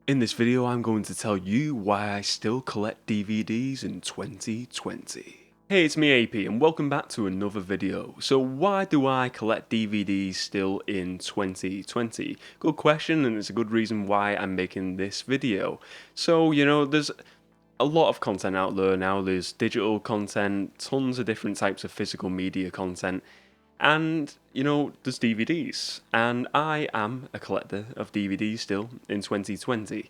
In this video, I'm going to tell you why I still collect DVDs in 2020. Hey, it's me AP and welcome back to another video. So why do I collect DVDs still in 2020? Good question, and it's a good reason why I'm making this video. So, there's a lot of content out there now. There's digital content, tons of different types of physical media content, and, there's DVDs. And I am a collector of DVDs still in 2020.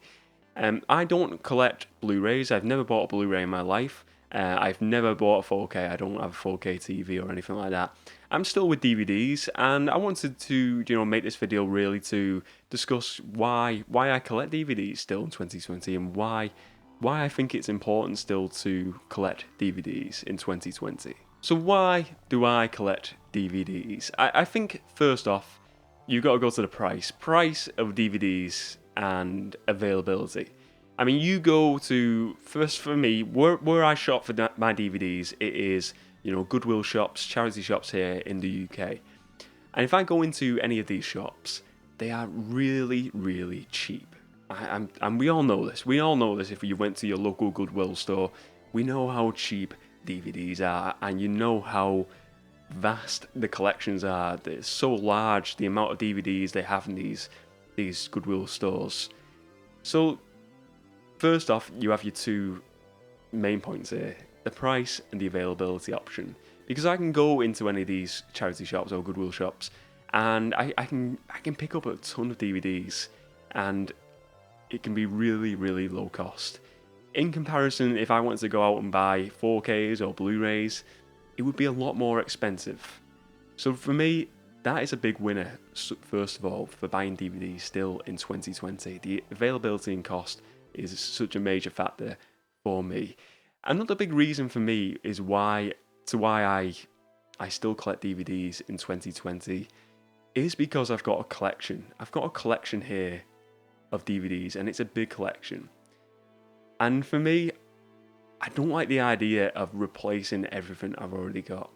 I don't collect Blu-rays. I've never bought a Blu-ray in my life. I've never bought a 4K. I don't have a 4K TV or anything like that. I'm still with DVDs, and I wanted to, make this video really to discuss why I collect DVDs still in 2020 and why I think it's important still to collect DVDs in 2020. So why do I collect DVDs? I think first off, you've got to go to the price of DVDs and availability. I mean, you go to, first for me, where I shop for my DVDs, it is, Goodwill shops, charity shops here in the UK. And if I go into any of these shops, they are really, really cheap. And we all know this. We all know this if you went to your local Goodwill store. We know how cheap DVDs are, and you know how vast the collections are. They're so large, the amount of DVDs they have in these Goodwill stores. So, first off, you have your two main points here: the price and the availability option. Because I can go into any of these charity shops or Goodwill shops, and I can pick up a ton of DVDs, and it can be really, really low cost. In comparison, if I wanted to go out and buy 4Ks or Blu-rays, it would be a lot more expensive. So for me, that is a big winner, first of all, for buying DVDs still in 2020. The availability and cost is such a major factor for me. Another big reason for me is why I still collect DVDs in 2020 is because I've got a collection. I've got a collection here of DVDs, and it's a big collection. And for me, I don't like the idea of replacing everything I've already got,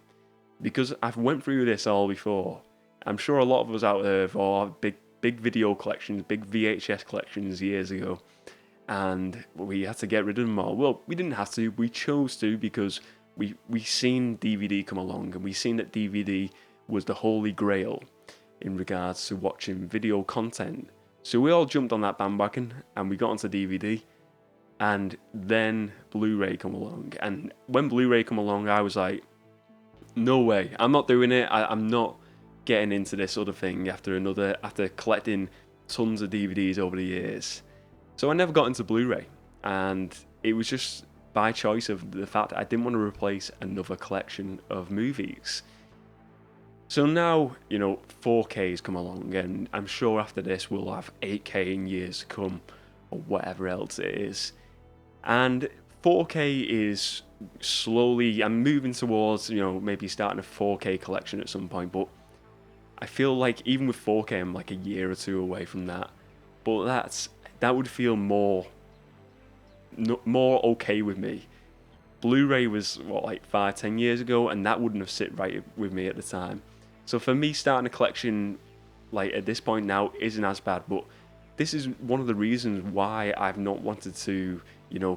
because I've went through this all before. I'm sure a lot of us out there have all had big video collections, big VHS collections years ago, and we had to get rid of them all. Well, we didn't have to, we chose to, because we seen DVD come along, and we seen that DVD was the holy grail in regards to watching video content. So we all jumped on that bandwagon and we got onto DVD, and then Blu-ray come along. And when Blu-ray come along, I was like, no way, I'm not doing it. I'm not getting into this other thing after collecting tons of DVDs over the years. So I never got into Blu-ray, and it was just by choice of the fact that I didn't want to replace another collection of movies. So now, 4Ks come along, and I'm sure after this we'll have 8K in years to come, or whatever else it is. And 4K is slowly, I'm moving towards, maybe starting a 4K collection at some point, but I feel like even with 4K, I'm like a year or two away from that. But that would feel more okay with me. Blu-ray was, like 5-10 years ago, and that wouldn't have sit right with me at the time. So for me, starting a collection like at this point now isn't as bad, but this is one of the reasons why I've not wanted to,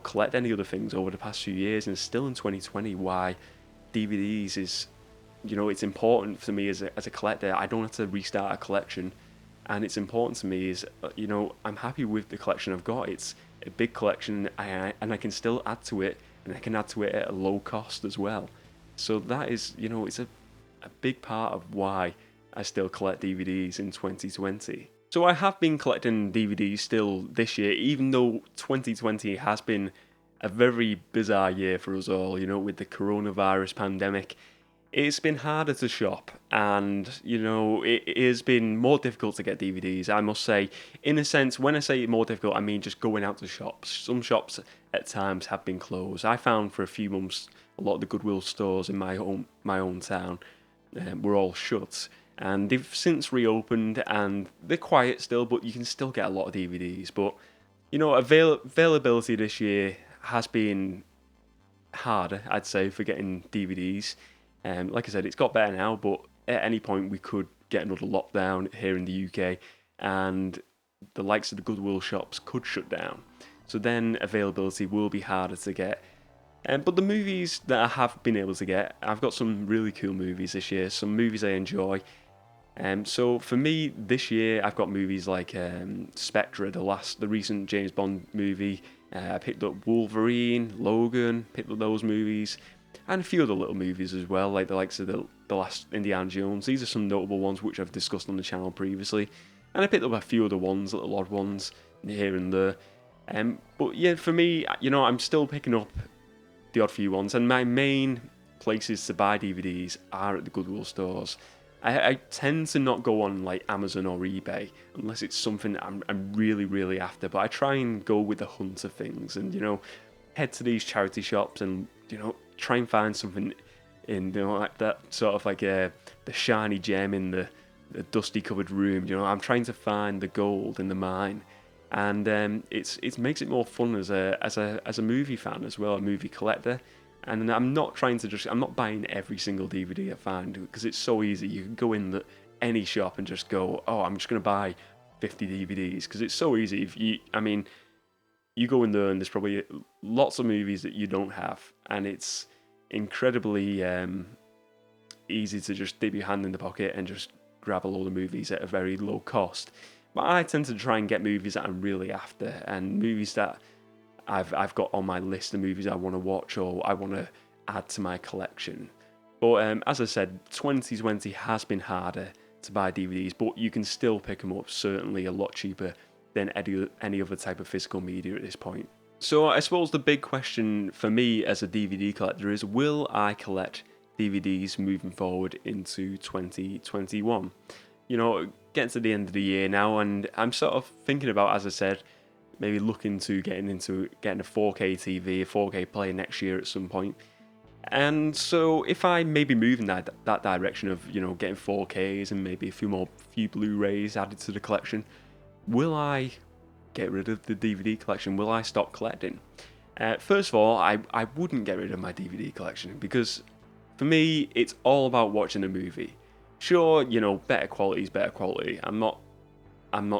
collect any other things over the past few years, and still in 2020, why DVDs is, it's important for me as a collector. I don't have to restart a collection, and it's important to me is, I'm happy with the collection I've got. It's a big collection, and I can still add to it, and I can add to it at a low cost as well. So that is, it's a big part of why I still collect DVDs in 2020. So I have been collecting DVDs still this year, even though 2020 has been a very bizarre year for us all, with the coronavirus pandemic. It's been harder to shop, and, it has been more difficult to get DVDs, I must say. In a sense, when I say more difficult, I mean just going out to shops. Some shops at times have been closed. I found for a few months a lot of the Goodwill stores in my own town were all shut, and they've since reopened, and they're quiet still, but you can still get a lot of DVDs. But availability this year has been harder, I'd say, for getting DVDs. Like I said, it's got better now, but at any point we could get another lockdown here in the UK, and the likes of the Goodwill shops could shut down. So then availability will be harder to get. But the movies that I have been able to get, I've got some really cool movies this year, some movies I enjoy. So for me, this year, I've got movies like Spectre, the recent James Bond movie. I picked up Wolverine, Logan, picked up those movies, and a few other little movies as well, like the likes of the last Indiana Jones. These are some notable ones which I've discussed on the channel previously. And I picked up a few other ones, little odd ones, here and there. But yeah, for me, I'm still picking up the odd few ones, and my main places to buy DVDs are at the Goodwill stores. I tend to not go on like Amazon or eBay unless it's something I'm really, really after, but I try and go with the hunt of things and, head to these charity shops and, try and find something in, like that sort of like the shiny gem in the dusty covered room. I'm trying to find the gold in the mine. And it makes it more fun as a movie fan as well, a movie collector. And I'm not buying every single DVD I find, because it's so easy. You can go in any shop and just go, oh, I'm just going to buy 50 DVDs, because it's so easy. You go in there and there's probably lots of movies that you don't have, and it's incredibly easy to just dip your hand in the pocket and just grab a load of movies at a very low cost. But I tend to try and get movies that I'm really after, and movies that I've got on my list of movies I want to watch or I want to add to my collection. But as I said, 2020 has been harder to buy DVDs, but you can still pick them up certainly a lot cheaper than any other type of physical media at this point. So I suppose the big question for me as a DVD collector is, will I collect DVDs moving forward into 2021? Getting to the end of the year now, and I'm sort of thinking about, as I said, maybe looking to getting a 4K TV, a 4K player next year at some point. And so if I maybe move in that direction of, getting 4Ks and maybe a few Blu-rays added to the collection, will I get rid of the DVD collection? Will I stop collecting? First of all, I wouldn't get rid of my DVD collection, because for me, it's all about watching a movie. Sure, better quality is better quality. I'm not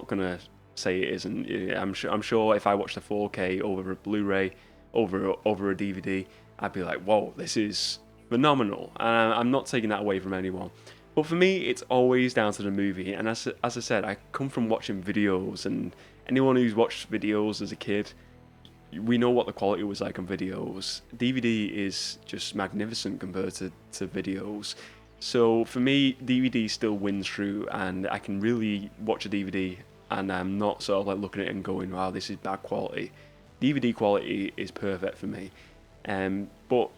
gonna say it isn't. I'm sure if I watched a 4K over a Blu-ray, over a DVD, I'd be like, whoa, this is phenomenal. And I'm not taking that away from anyone. But for me, it's always down to the movie. And as I said, I come from watching videos, and anyone who's watched videos as a kid, we know what the quality was like on videos. DVD is just magnificent compared to videos. So for me, DVD still wins through, and I can really watch a DVD and I'm not sort of like looking at it and going, wow, this is bad quality. DVD quality is perfect for me. But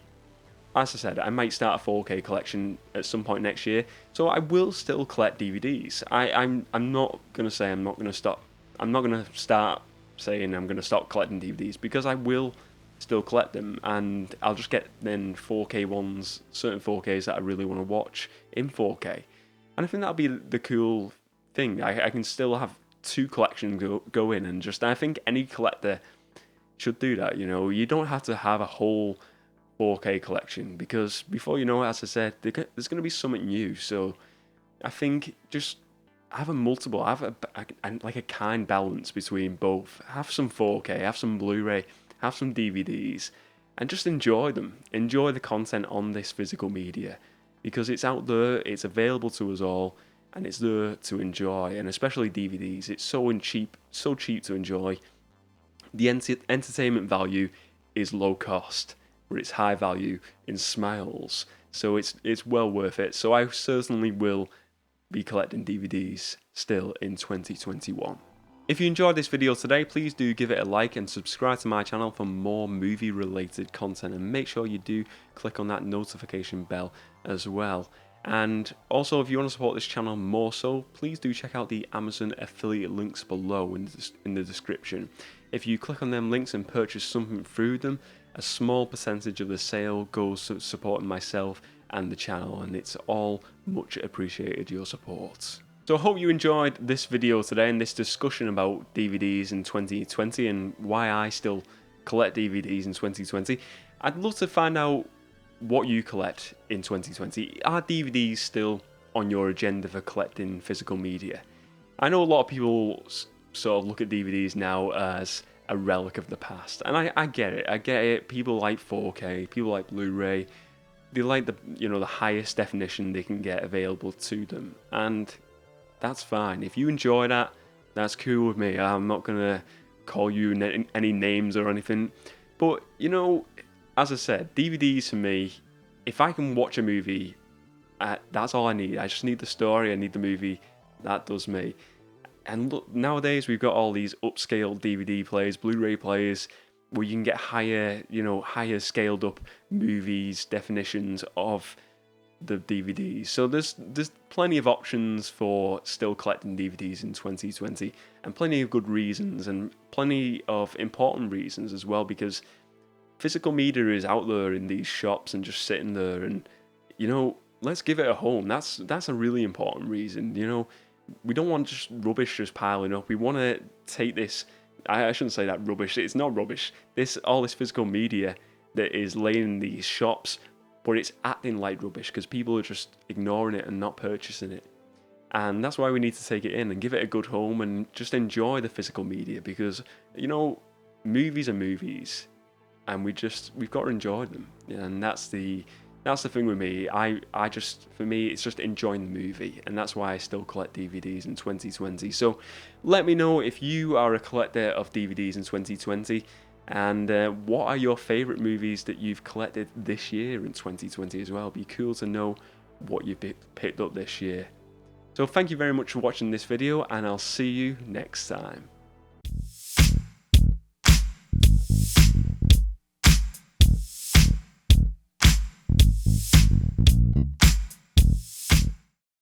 as I said, I might start a 4K collection at some point next year, so I will still collect DVDs. I'm not gonna say I'm not gonna stop. I'm not gonna start saying I'm gonna stop collecting DVDs, because I will still collect them, and I'll just get then 4K ones, certain 4Ks that I really want to watch in 4K. And I think that'll be the cool thing. I can still have two collections go in, and I think any collector should do that. You don't have to have a whole 4K collection, because before you know it, as I said, there's going to be something new. So I think just have a kind balance between both. Have some 4K, have some Blu-ray, have some DVDs, and just enjoy them. Enjoy the content on this physical media, because it's out there, it's available to us all, and it's there to enjoy. And especially DVDs, it's so cheap to enjoy. The entertainment value is low cost, but it's high value in smiles. So it's well worth it. So I certainly will be collecting DVDs still in 2021. If you enjoyed this video today, please do give it a like and subscribe to my channel for more movie related content, and make sure you do click on that notification bell as well. And also, if you want to support this channel more so, please do check out the Amazon affiliate links below in the description. If you click on them links and purchase something through them, a small percentage of the sale goes to supporting myself and the channel, and it's all much appreciated, your support. So I hope you enjoyed this video today and this discussion about DVDs in 2020 and why I still collect DVDs in 2020. I'd love to find out what you collect in 2020. Are DVDs still on your agenda for collecting physical media? I know a lot of people sort of look at DVDs now as a relic of the past. And I get it. I get it. People like 4K, people like Blu-ray. They like the highest definition they can get available to them. And that's fine. If you enjoy that, that's cool with me. I'm not going to call you any names or anything. But, as I said, DVDs for me, if I can watch a movie, that's all I need. I just need the story, I need the movie. That does me. And look, nowadays we've got all these upscaled DVD players, Blu-ray players, where you can get higher scaled up movies, definitions of the DVDs. So there's plenty of options for still collecting DVDs in 2020, and plenty of good reasons, and plenty of important reasons as well, because physical media is out there in these shops and just sitting there, and let's give it a home. That's a really important reason. We don't want just rubbish just piling up. We want to take this. I shouldn't say that rubbish. It's not rubbish. All this physical media that is laying in these shops, but it's acting like rubbish because people are just ignoring it and not purchasing it. And that's why we need to take it in and give it a good home and just enjoy the physical media, because movies are movies, and we've got to enjoy them. And that's the thing with me. For me, it's just enjoying the movie, and that's why I still collect DVDs in 2020. So let me know if you are a collector of DVDs in 2020, and what are your favourite movies that you've collected this year in 2020 as well. It'd be cool to know what you picked up this year. So thank you very much for watching this video, and I'll see you next time.